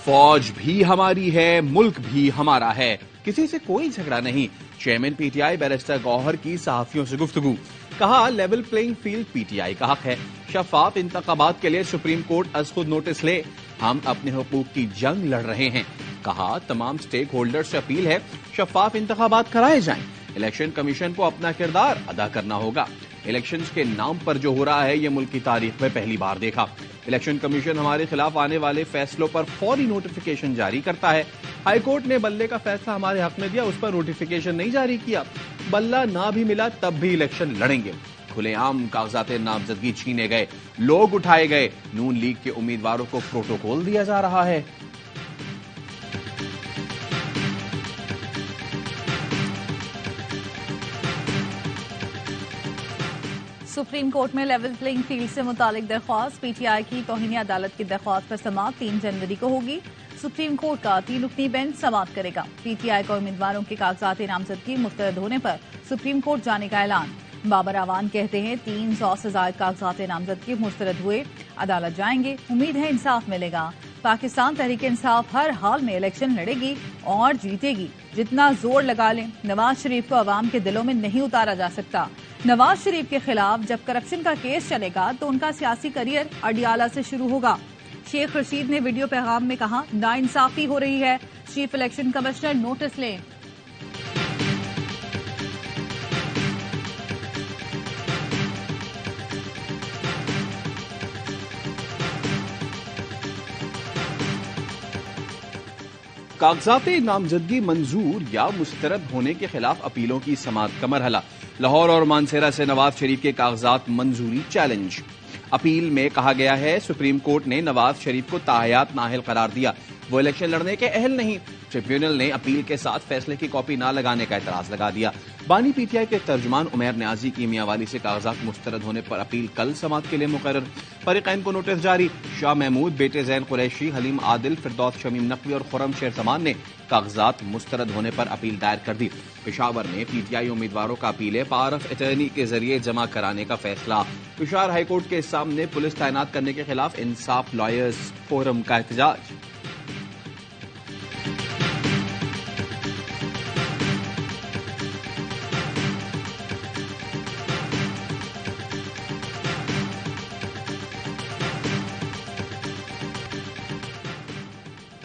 فوج بھی ہماری ہے، ملک بھی ہمارا ہے، کسی سے کوئی جھگڑا نہیں۔ Chairman P T I barrister Gohar کی صحافیوں سے گفتگو، کہا level playing field P T I کا حق ہے، شفاف انتخابات کے لیے سپریم کورٹ از خود نوٹس لے، ہم اپنے حقوق کی جنگ لڑ رہے ہیں۔ کہا تمام سٹیک ہولڈر سے اپیل ہے شفاف انتخابات کرائے جائیں، الیکشن کمیشن کو اپنا کردار ادا کرنا ہوگا۔ الیکشنز کے نام پر جو ہو رہا ہے یہ ملک کی تاریخ میں پہلی بار دیکھا۔ الیکشن کمیشن ہمارے خلاف آنے والے فیصلوں پر فوری نوٹیفیکیشن جاری کرتا ہے۔ ہائی کورٹ نے بلے کا فیصلہ ہمارے حق میں دیا، اس پر نوٹیفیکیشن نہیں جاری کیا۔ بلہ نہ بھی ملا تب بھی الیکشن لڑیں گے۔ کھلے عام کاغذات نامزدگی چھینے گئے، لوگ اٹھائے گئے، نون لیگ کے امیدواروں کو پروٹوکول دیا جا رہا ہے۔ سپریم کورٹ میں لیول پلئنگ فیلڈ سے متعلق درخواست، پی ٹی آئی کی توہین عدالت کی درخواست پر سماعت 3 جنوری کو ہوگی۔ سپریم کورٹ کا 3 رکنی بینچ سماعت کرے گا۔ پی ٹی آئی کو امیدواروں کے کاغذات نامزدگی مسترد ہونے پر سپریم کورٹ جانے کا اعلان۔ بابر اعوان کہتے ہیں 300 سے زائد کاغذات نامزدگی مسترد ہوئے، عدالت جائیں گے، امید ہے انصاف ملے گا۔ پاکستان تحریک انصاف ہر حال میں الیکشن لڑے گی اور جیتے گی، جتنا زور لگا لیں۔ نواز شریف کو عوام کے دلوں میں نہیں اتارا جا سکتا۔ نواز شریف کے خلاف جب کرپشن کا کیس چلے گا تو ان کا سیاسی کریئر اڈیالہ سے شروع ہوگا۔ شیخ رشید نے ویڈیو پیغام میں کہا ناانصافی ہو رہی ہے، چیف الیکشن کمشنر نوٹس لیں۔ کاغذات نامزدگی منظور یا مسترد ہونے کے خلاف اپیلوں کی سماعت کا مرحلہ، لاہور اور مانسہرہ سے نواز شریف کے کاغذات منظوری چیلنج۔ اپیل میں کہا گیا ہے سپریم کورٹ نے نواز شریف کو تاحیات نااہل قرار دیا، وہ الیکشن لڑنے کے اہل نہیں۔ ٹریبیونل نے اپیل کے ساتھ فیصلے کی کاپی نہ لگانے کا اعتراض لگا دیا۔ بانی پی ٹی آئی کے ترجمان عمیر نیازی کی میاں والی سے کاغذات مسترد ہونے پر اپیل کل سماعت کے لیے مقرر۔ فریقین کو نوٹس جاری، شاہ محمود، بیٹے زین قریشی، حلیم عادل، فردوس شمیم نقوی اور خرم شیر زمان نے کاغذات مسترد ہونے پر اپیل دائر کر دی۔ پشاور میں پی ٹی آئی امیدواروں کا اپیلیں پاور آف اٹرنی کے ذریعے جمع کرانے کا فیصلہ۔ پشاور ہائی کورٹ کے سامنے پولیس تعینات کرنے کے خلاف انصاف لائرز فورم کا احتجاج۔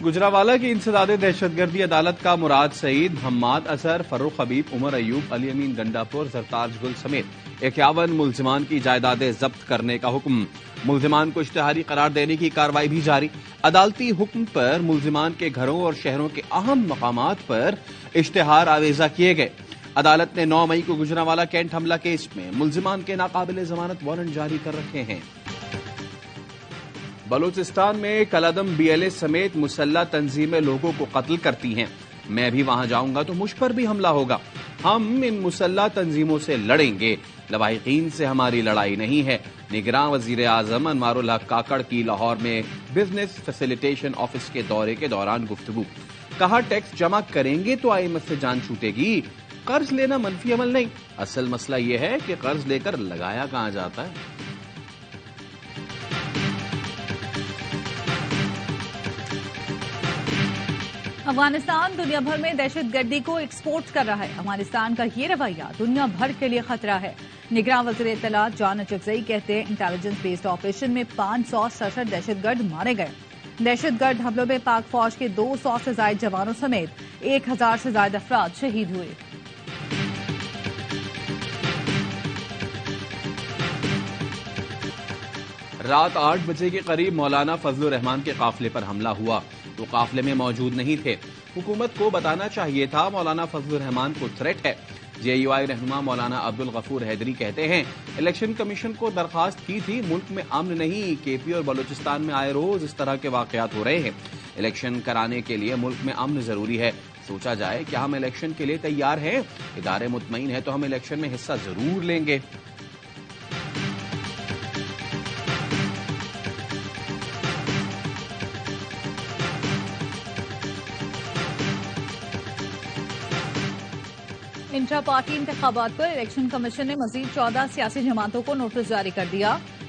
گجرانوالہ کی انسداد دہشت گردی عدالت کا مراد سعید، حماد اظہر، فروخ حبیب، عمر ایوب، علی امین گنڈاپور، زرتاج گل سمیت 51 ملزمان کی جائیدادیں ضبط کرنے کا حکم۔ ملزمان کو اشتہاری قرار دینے کی کارروائی بھی جاری۔ عدالتی حکم پر ملزمان کے گھروں اور شہروں کے اہم مقامات پر اشتہار آویزہ کیے گئے۔ عدالت نے 9 مئی کو گجرانوالہ کینٹ حملہ کیس میں ملزمان کے ناقابل ضمانت وارنٹ جاری کر رکھے ہیں۔ بلوچستان میں کالعدم بی ایل اے سمیت مسلح تنظیمیں لوگوں کو قتل کرتی ہیں، میں بھی وہاں جاؤں گا تو مجھ پر بھی حملہ ہوگا، ہم ان مسلح تنظیموں سے لڑیں گے، لواحقین سے ہماری لڑائی نہیں ہے۔ نگراں وزیر اعظم انوار الحق کاکڑ کی لاہور میں بزنس فیسیلیٹیشن آفس کے دورے کے دوران گفتگو، کہا ٹیکس جمع کریں گے تو آئی ایم ایف سے جان چھوٹے گی، قرض لینا منفی عمل نہیں، اصل مسئلہ یہ ہے کہ قرض لے کر لگایا کہاں جاتا ہے۔ افغانستان دنیا بھر میں دہشت گردی کو ایکسپورٹ کر رہا ہے، افغانستان کا یہ رویہ دنیا بھر کے لیے خطرہ ہے۔ نگراں وزیر اطلاعات جان اچکزئی کہتے ہیں انٹیلیجنس بیسڈ آپریشن میں 567 دہشت گرد مارے گئے۔ دہشت گرد حملوں میں پاک فوج کے 200 سے زائد جوانوں سمیت 1000 سے زائد افراد شہید ہوئے۔ رات 8 بجے کے قریب مولانا فضل الرحمان کے قافلے پر حملہ ہوا، وہ قافلے میں موجود نہیں تھے، حکومت کو بتانا چاہیے تھا مولانا فضل الرحمان کو تھریٹ ہے۔ جے یو آئی رہنما مولانا عبدالغفور حیدری کہتے ہیں الیکشن کمیشن کو درخواست کی تھی، ملک میں امن نہیں، کے پی اور بلوچستان میں آئے روز اس طرح کے واقعات ہو رہے ہیں، الیکشن کرانے کے لیے ملک میں امن ضروری ہے، سوچا جائے کیا ہم الیکشن کے لیے تیار ہیں، ادارے مطمئن ہیں تو ہم الیکشن میں حصہ ضرور لیں گے۔ انٹرا پارٹی انتخابات پر الیکشن کمیشن نے مزید 14 سیاسی جماعتوں کو نوٹس جاری کر دیا۔